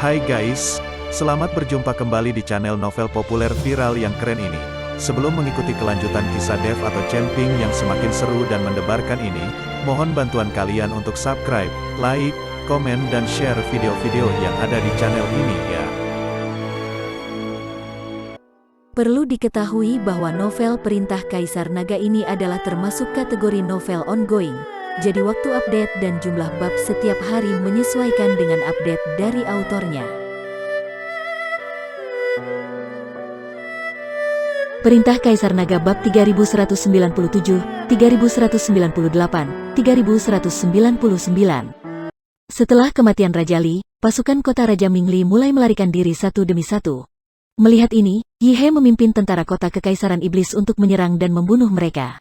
Hai guys, selamat berjumpa kembali di channel novel populer viral yang keren ini. Sebelum mengikuti kelanjutan kisah Dev atau Chen-Ping yang semakin seru dan mendebarkan ini, mohon bantuan kalian untuk subscribe, like, komen dan share video-video yang ada di channel ini ya. Perlu diketahui bahwa novel Perintah Kaisar Naga ini adalah termasuk kategori novel ongoing. Jadi waktu update dan jumlah bab setiap hari menyesuaikan dengan update dari autornya. Perintah Kaisar Naga bab 3197, 3198, 3199. Setelah kematian Raja Li, pasukan kota Raja Mingli mulai melarikan diri satu demi satu. Melihat ini, Yi He memimpin tentara kota Kekaisaran Iblis untuk menyerang dan membunuh mereka.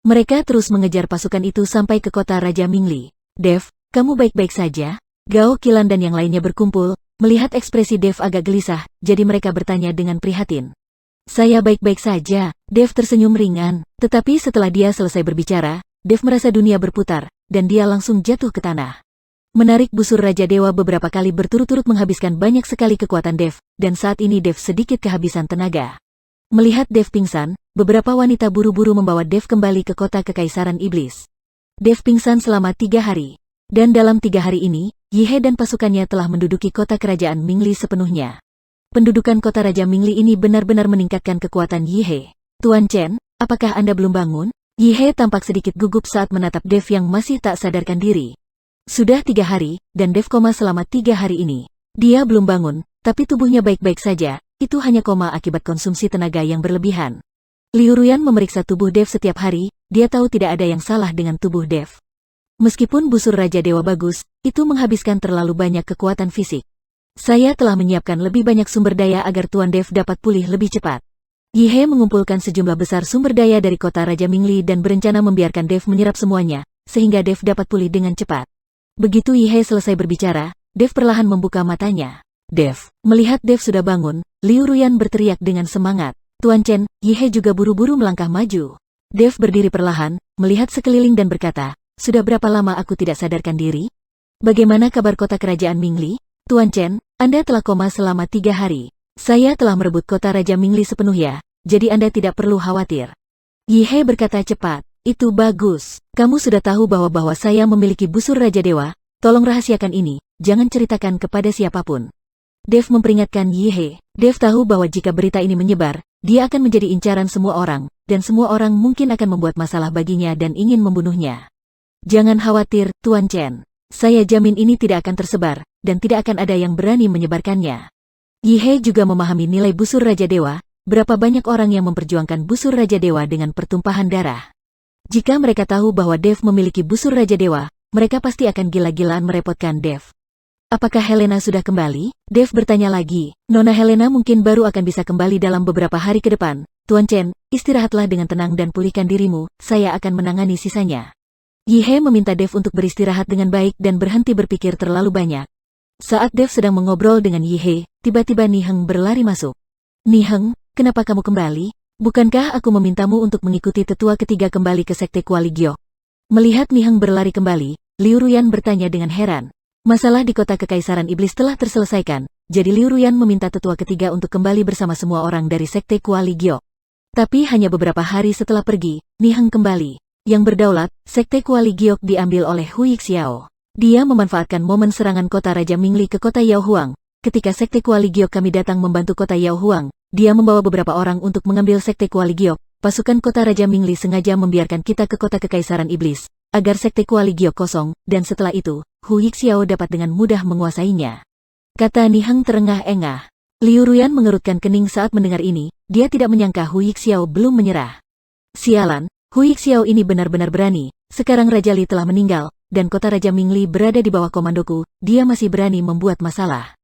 Mereka terus mengejar pasukan itu sampai ke kota Raja Mingli. Dev, kamu baik-baik saja? Gao Qilan dan yang lainnya berkumpul, melihat ekspresi Dev agak gelisah, jadi mereka bertanya dengan prihatin. Saya baik-baik saja, Dev tersenyum ringan, tetapi setelah dia selesai berbicara, Dev merasa dunia berputar, dan dia langsung jatuh ke tanah. Menarik busur Raja Dewa beberapa kali berturut-turut menghabiskan banyak sekali kekuatan Dev, dan saat ini Dev sedikit kehabisan tenaga. Melihat Dev pingsan, beberapa wanita buru-buru membawa Dev kembali ke kota Kekaisaran Iblis. Dev pingsan selama 3 hari. Dan dalam 3 hari ini, Yi He dan pasukannya telah menduduki kota kerajaan Mingli sepenuhnya. Pendudukan kota Raja Mingli ini benar-benar meningkatkan kekuatan Yi He. Tuan Chen, apakah Anda belum bangun? Yi He tampak sedikit gugup saat menatap Dev yang masih tak sadarkan diri. Sudah 3 hari, dan Dev koma selama 3 hari ini. Dia belum bangun, tapi tubuhnya baik-baik saja. Itu hanya koma akibat konsumsi tenaga yang berlebihan. Liu Ruyan memeriksa tubuh Dev setiap hari, dia tahu tidak ada yang salah dengan tubuh Dev. Meskipun busur Raja Dewa bagus, itu menghabiskan terlalu banyak kekuatan fisik. Saya telah menyiapkan lebih banyak sumber daya agar Tuan Dev dapat pulih lebih cepat. Yi He mengumpulkan sejumlah besar sumber daya dari kota Raja Mingli dan berencana membiarkan Dev menyerap semuanya, sehingga Dev dapat pulih dengan cepat. Begitu Yi He selesai berbicara, Dev perlahan membuka matanya. Dev, melihat Dev sudah bangun, Liu Ruyan berteriak dengan semangat. Tuan Chen, Yi He juga buru-buru melangkah maju. Dev berdiri perlahan, melihat sekeliling dan berkata, sudah berapa lama aku tidak sadarkan diri? Bagaimana kabar kota kerajaan Mingli? Tuan Chen, Anda telah koma selama 3 hari. Saya telah merebut kota Raja Mingli sepenuhnya, jadi Anda tidak perlu khawatir. Yi He berkata cepat, itu bagus. Kamu sudah tahu bahwa saya memiliki busur Raja Dewa, tolong rahasiakan ini, jangan ceritakan kepada siapapun. Dev memperingatkan Yi He. Dev tahu bahwa jika berita ini menyebar, dia akan menjadi incaran semua orang, dan semua orang mungkin akan membuat masalah baginya dan ingin membunuhnya. Jangan khawatir, Tuan Chen. Saya jamin ini tidak akan tersebar, dan tidak akan ada yang berani menyebarkannya. Yi He juga memahami nilai busur Raja Dewa, berapa banyak orang yang memperjuangkan busur Raja Dewa dengan pertumpahan darah. Jika mereka tahu bahwa Dev memiliki busur Raja Dewa, mereka pasti akan gila-gilaan merepotkan Dev. Apakah Helena sudah kembali? Dev bertanya lagi. Nona Helena mungkin baru akan bisa kembali dalam beberapa hari ke depan. Tuan Chen, istirahatlah dengan tenang dan pulihkan dirimu, saya akan menangani sisanya. Yi He meminta Dev untuk beristirahat dengan baik dan berhenti berpikir terlalu banyak. Saat Dev sedang mengobrol dengan Yi He, tiba-tiba Ni Heng berlari masuk. Ni Heng, kenapa kamu kembali? Bukankah aku memintamu untuk mengikuti tetua ketiga kembali ke Sekte Kuali Giok? Melihat Ni Heng berlari kembali, Liu Ruyan bertanya dengan heran. Masalah di kota Kekaisaran Iblis telah terselesaikan, jadi Liu Ruyan meminta tetua ketiga untuk kembali bersama semua orang dari Sekte Kuali Giok. Tapi hanya beberapa hari setelah pergi, Ni Heng kembali. Yang berdaulat, Sekte Kuali Giok diambil oleh Hu Yixiao. Dia memanfaatkan momen serangan kota Raja Mingli ke kota Yao Huang. Ketika Sekte Kuali Giok kami datang membantu kota Yao Huang, dia membawa beberapa orang untuk mengambil Sekte Kuali Giok. Pasukan kota Raja Mingli sengaja membiarkan kita ke kota Kekaisaran Iblis, agar Sekte Kuali Giok kosong, dan setelah itu, Hu Yixiao dapat dengan mudah menguasainya. Kata Ni Heng terengah-engah. Liu Ruyan mengerutkan kening saat mendengar ini, dia tidak menyangka Hu Yixiao belum menyerah. Sialan, Hu Yixiao ini benar-benar berani, sekarang Raja Li telah meninggal, dan kota Raja Mingli berada di bawah komandoku, dia masih berani membuat masalah.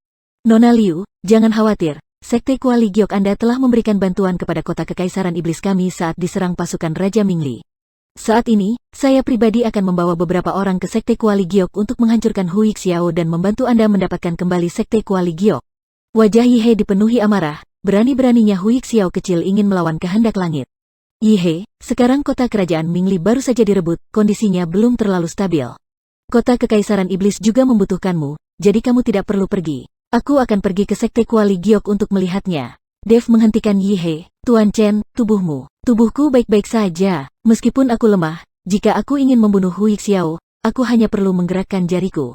Nona Liu, jangan khawatir, Sekte Kuali Giok Anda telah memberikan bantuan kepada kota Kekaisaran Iblis kami saat diserang pasukan Raja Mingli. Saat ini, saya pribadi akan membawa beberapa orang ke Sekte Kuali Giok untuk menghancurkan Hu Yixiao dan membantu Anda mendapatkan kembali Sekte Kuali Giok. Wajah Yi He dipenuhi amarah, berani-beraninya Hu Yixiao kecil ingin melawan kehendak langit. Yi He, sekarang kota kerajaan Mingli baru saja direbut, kondisinya belum terlalu stabil. Kota Kekaisaran Iblis juga membutuhkanmu, jadi kamu tidak perlu pergi. Aku akan pergi ke Sekte Kuali Giok untuk melihatnya. Dev menghentikan Yi He. Tuan Chen, tubuhmu. Tubuhku baik-baik saja. Meskipun aku lemah, jika aku ingin membunuh Hu Yixiao, aku hanya perlu menggerakkan jariku.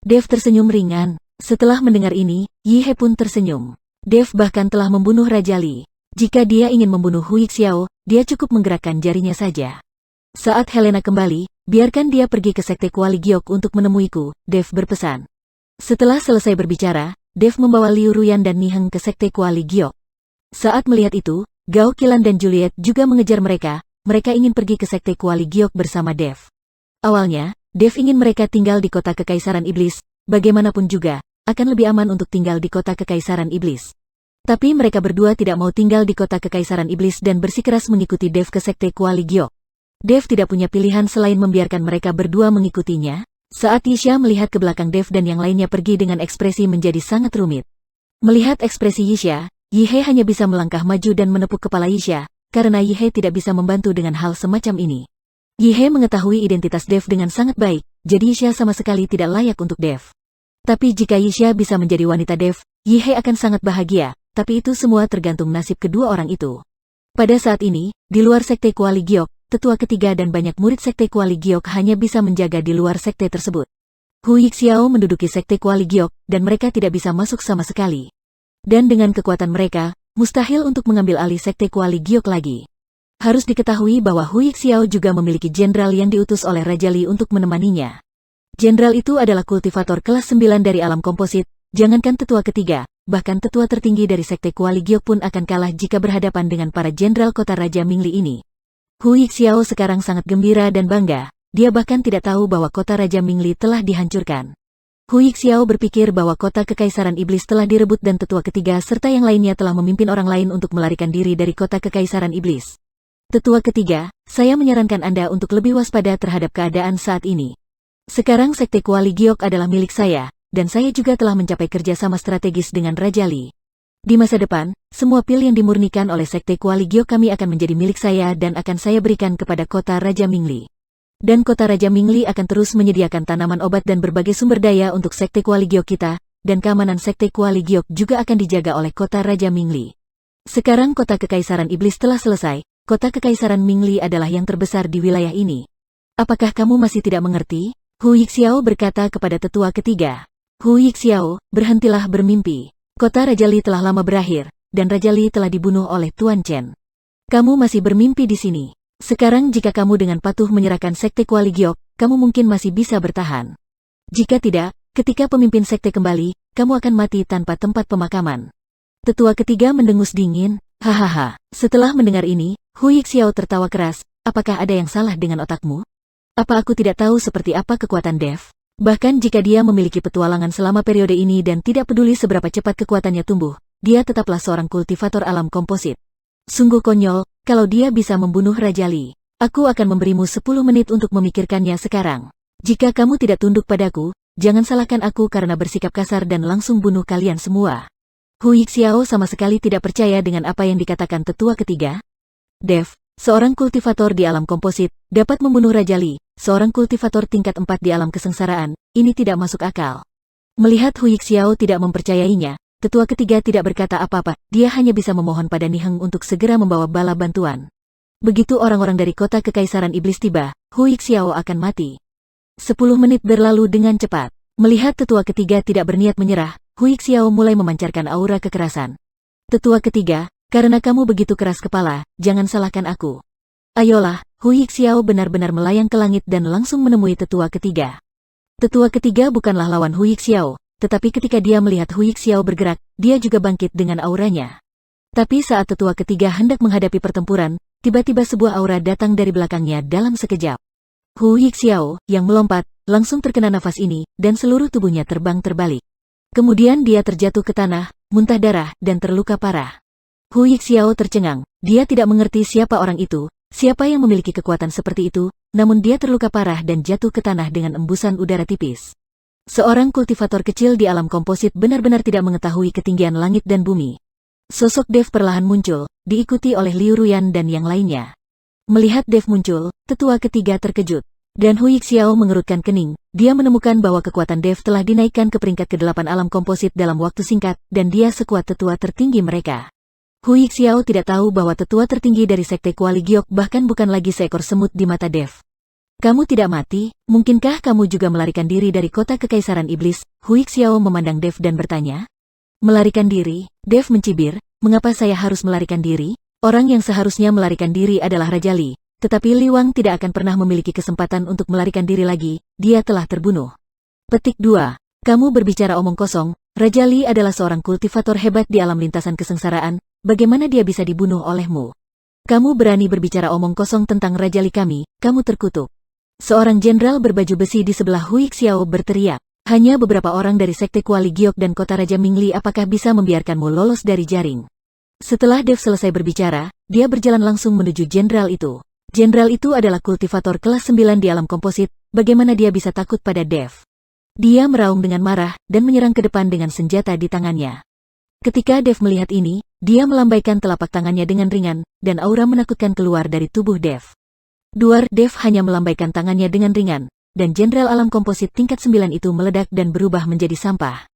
Dev tersenyum ringan. Setelah mendengar ini, Yi He pun tersenyum. Dev bahkan telah membunuh Raja Li. Jika dia ingin membunuh Hu Yixiao, dia cukup menggerakkan jarinya saja. Saat Helena kembali, biarkan dia pergi ke Sekte Kuali Giok untuk menemuiku, Dev berpesan. Setelah selesai berbicara, Dev membawa Liu Ruyan dan Niheng ke Sekte Kuali Giok. Saat melihat itu, Gao Qilan dan Juliet juga mengejar mereka ingin pergi ke Sekte Kuali Giok bersama Dev. Awalnya, Dev ingin mereka tinggal di kota Kekaisaran Iblis, bagaimanapun juga, akan lebih aman untuk tinggal di kota Kekaisaran Iblis. Tapi mereka berdua tidak mau tinggal di kota Kekaisaran Iblis dan bersikeras mengikuti Dev ke Sekte Kuali Giok. Dev tidak punya pilihan selain membiarkan mereka berdua mengikutinya. Saat Yixia melihat ke belakang Dev dan yang lainnya pergi dengan ekspresi menjadi sangat rumit. Melihat ekspresi Yixia, Yi He hanya bisa melangkah maju dan menepuk kepala Yixia, karena Yi He tidak bisa membantu dengan hal semacam ini. Yi He mengetahui identitas Dev dengan sangat baik, jadi Yixia sama sekali tidak layak untuk Dev. Tapi jika Yixia bisa menjadi wanita Dev, Yi He akan sangat bahagia, tapi itu semua tergantung nasib kedua orang itu. Pada saat ini, di luar Sekte Kuali Giok, Tetua ketiga dan banyak murid Sekte Kuali Giok hanya bisa menjaga di luar sekte tersebut. Hu Yixiao menduduki Sekte Kuali Giok, dan mereka tidak bisa masuk sama sekali. Dan dengan kekuatan mereka, mustahil untuk mengambil alih Sekte Kuali Giok lagi. Harus diketahui bahwa Hu Yixiao juga memiliki jenderal yang diutus oleh Raja Li untuk menemaninya. Jenderal itu adalah kultivator kelas 9 dari alam komposit, jangankan tetua ketiga, bahkan tetua tertinggi dari Sekte Kuali Giok pun akan kalah jika berhadapan dengan para jenderal kota Raja Mingli ini. Hu Yixiao sekarang sangat gembira dan bangga, dia bahkan tidak tahu bahwa kota Raja Mingli telah dihancurkan. Hu Yixiao berpikir bahwa kota Kekaisaran Iblis telah direbut dan tetua ketiga serta yang lainnya telah memimpin orang lain untuk melarikan diri dari kota Kekaisaran Iblis. Tetua ketiga, saya menyarankan Anda untuk lebih waspada terhadap keadaan saat ini. Sekarang Sekte Kuali Giok adalah milik saya, dan saya juga telah mencapai kerjasama strategis dengan Raja Li. Di masa depan, semua pil yang dimurnikan oleh Sekte Kuali Giok kami akan menjadi milik saya dan akan saya berikan kepada kota Raja Mingli. Dan kota Raja Mingli akan terus menyediakan tanaman obat dan berbagai sumber daya untuk Sekte Kuali Giok kita, dan keamanan Sekte Kuali Giok juga akan dijaga oleh kota Raja Mingli. Sekarang kota Kekaisaran Iblis telah selesai, kota Kekaisaran Mingli adalah yang terbesar di wilayah ini. Apakah kamu masih tidak mengerti? Hu Yixiao berkata kepada tetua ketiga. Hu Yixiao, berhentilah bermimpi. Kota Raja Li telah lama berakhir, dan Raja Li telah dibunuh oleh Tuan Chen. Kamu masih bermimpi di sini. Sekarang jika kamu dengan patuh menyerahkan Sekte Kuali Giok, kamu mungkin masih bisa bertahan. Jika tidak, ketika pemimpin sekte kembali, kamu akan mati tanpa tempat pemakaman. Tetua ketiga mendengus dingin, hahaha. Setelah mendengar ini, Hu Yixiao tertawa keras, apakah ada yang salah dengan otakmu? Apa aku tidak tahu seperti apa kekuatan Dev? Bahkan jika dia memiliki petualangan selama periode ini dan tidak peduli seberapa cepat kekuatannya tumbuh, dia tetaplah seorang kultivator alam komposit. Sungguh konyol, kalau dia bisa membunuh Raja Li. Aku akan memberimu 10 menit untuk memikirkannya sekarang. Jika kamu tidak tunduk padaku, jangan salahkan aku karena bersikap kasar dan langsung bunuh kalian semua. Hu Yixiao sama sekali tidak percaya dengan apa yang dikatakan tetua ketiga. Dev, seorang kultivator di alam komposit, dapat membunuh Raja Li. Seorang kultivator tingkat 4 di alam kesengsaraan, ini tidak masuk akal. Melihat Hu Yixiao tidak mempercayainya, tetua ketiga tidak berkata apa-apa, dia hanya bisa memohon pada Niheng untuk segera membawa bala bantuan. Begitu orang-orang dari kota Kekaisaran Iblis tiba, Hu Yixiao akan mati. 10 menit berlalu dengan cepat. Melihat tetua ketiga tidak berniat menyerah, Hu Yixiao mulai memancarkan aura kekerasan. Tetua ketiga, karena kamu begitu keras kepala, jangan salahkan aku. Ayolah, Hu Yixiao benar-benar melayang ke langit dan langsung menemui tetua ketiga. Tetua ketiga bukanlah lawan Hu Yixiao, tetapi ketika dia melihat Hu Yixiao bergerak, dia juga bangkit dengan auranya. Tapi saat tetua ketiga hendak menghadapi pertempuran, tiba-tiba sebuah aura datang dari belakangnya dalam sekejap. Hu Yixiao, yang melompat, langsung terkena nafas ini, dan seluruh tubuhnya terbang terbalik. Kemudian dia terjatuh ke tanah, muntah darah, dan terluka parah. Hu Yixiao tercengang, dia tidak mengerti siapa orang itu, siapa yang memiliki kekuatan seperti itu, namun dia terluka parah dan jatuh ke tanah dengan embusan udara tipis. Seorang kultivator kecil di alam komposit benar-benar tidak mengetahui ketinggian langit dan bumi. Sosok Dev perlahan muncul, diikuti oleh Liu Ruyan dan yang lainnya. Melihat Dev muncul, tetua ketiga terkejut. Dan Hui Xiao mengerutkan kening, dia menemukan bahwa kekuatan Dev telah dinaikkan ke peringkat ke-8 alam komposit dalam waktu singkat, dan dia sekuat tetua tertinggi mereka. Hui Xiao tidak tahu bahwa tetua tertinggi dari Sekte Kuali Giok bahkan bukan lagi seekor semut di mata Dev. Kamu tidak mati, mungkinkah kamu juga melarikan diri dari kota Kekaisaran Iblis? Hui Xiao memandang Dev dan bertanya. Melarikan diri? Dev mencibir, mengapa saya harus melarikan diri? Orang yang seharusnya melarikan diri adalah Raja Li. Tetapi Li Wang tidak akan pernah memiliki kesempatan untuk melarikan diri lagi, dia telah terbunuh. Petik 2. Kamu berbicara omong kosong, Raja Li adalah seorang kultivator hebat di alam lintasan kesengsaraan, bagaimana dia bisa dibunuh olehmu? Kamu berani berbicara omong kosong tentang Raja Li kami, kamu terkutuk. Seorang jenderal berbaju besi di sebelah Hui Xiao berteriak, hanya beberapa orang dari Sekte Kuali Giok dan kota Raja Mingli apakah bisa membiarkanmu lolos dari jaring? Setelah Dev selesai berbicara, dia berjalan langsung menuju jenderal itu. Jenderal itu adalah kultivator kelas 9 di alam komposit, bagaimana dia bisa takut pada Dev? Dia meraung dengan marah, dan menyerang ke depan dengan senjata di tangannya. Ketika Dev melihat ini, dia melambaikan telapak tangannya dengan ringan, dan aura menakutkan keluar dari tubuh Dev. Dev hanya melambaikan tangannya dengan ringan, dan jenderal alam komposit tingkat 9 itu meledak dan berubah menjadi sampah.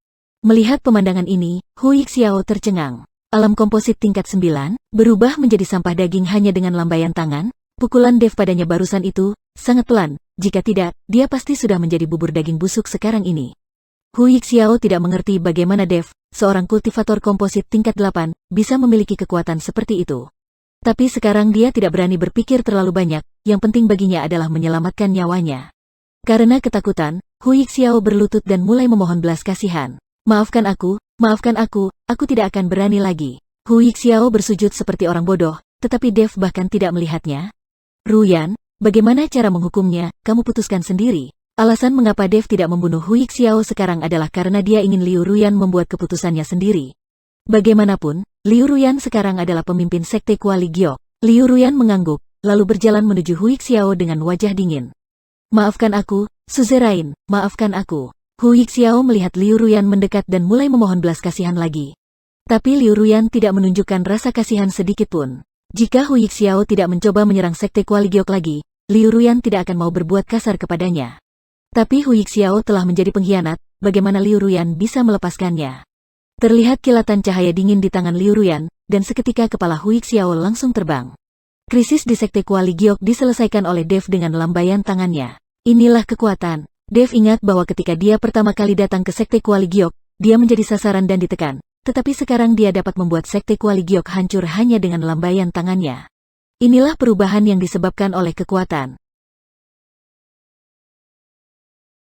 Melihat pemandangan ini, Hui Xiao tercengang. Alam komposit tingkat 9, berubah menjadi sampah daging hanya dengan lambaian tangan? Pukulan Dev padanya barusan itu, sangat pelan, jika tidak, dia pasti sudah menjadi bubur daging busuk sekarang ini. Hui Xiao tidak mengerti bagaimana Dev, seorang kultivator komposit tingkat 8, bisa memiliki kekuatan seperti itu. Tapi sekarang dia tidak berani berpikir terlalu banyak, yang penting baginya adalah menyelamatkan nyawanya. Karena ketakutan, Hui Xiao berlutut dan mulai memohon belas kasihan. Maafkan aku tidak akan berani lagi. Hui Xiao bersujud seperti orang bodoh, tetapi Dev bahkan tidak melihatnya. Ruyan, bagaimana cara menghukumnya, kamu putuskan sendiri. Alasan mengapa Dev tidak membunuh Hui Xiao sekarang adalah karena dia ingin Liu Ruyan membuat keputusannya sendiri. Bagaimanapun, Liu Ruyan sekarang adalah pemimpin Sekte Kuali Giok. Liu Ruyan mengangguk, lalu berjalan menuju Hui Xiao dengan wajah dingin. Maafkan aku, Suzerain, maafkan aku. Hui Xiao melihat Liu Ruyan mendekat dan mulai memohon belas kasihan lagi. Tapi Liu Ruyan tidak menunjukkan rasa kasihan sedikit pun. Jika Hui Xiao tidak mencoba menyerang Sekte Kuali Giok lagi, Liu Ruyan tidak akan mau berbuat kasar kepadanya. Tapi Hui Xiao telah menjadi pengkhianat, bagaimana Liu Ruyan bisa melepaskannya? Terlihat kilatan cahaya dingin di tangan Liu Ruyan, dan seketika kepala Hui Xiao langsung terbang. Krisis di Sekte Kuali Giok diselesaikan oleh Dev dengan lambaian tangannya. Inilah kekuatan. Dev ingat bahwa ketika dia pertama kali datang ke Sekte Kuali Giok, dia menjadi sasaran dan ditekan. Tetapi sekarang dia dapat membuat Sekte Kuali Giok hancur hanya dengan lambaian tangannya. Inilah perubahan yang disebabkan oleh kekuatan.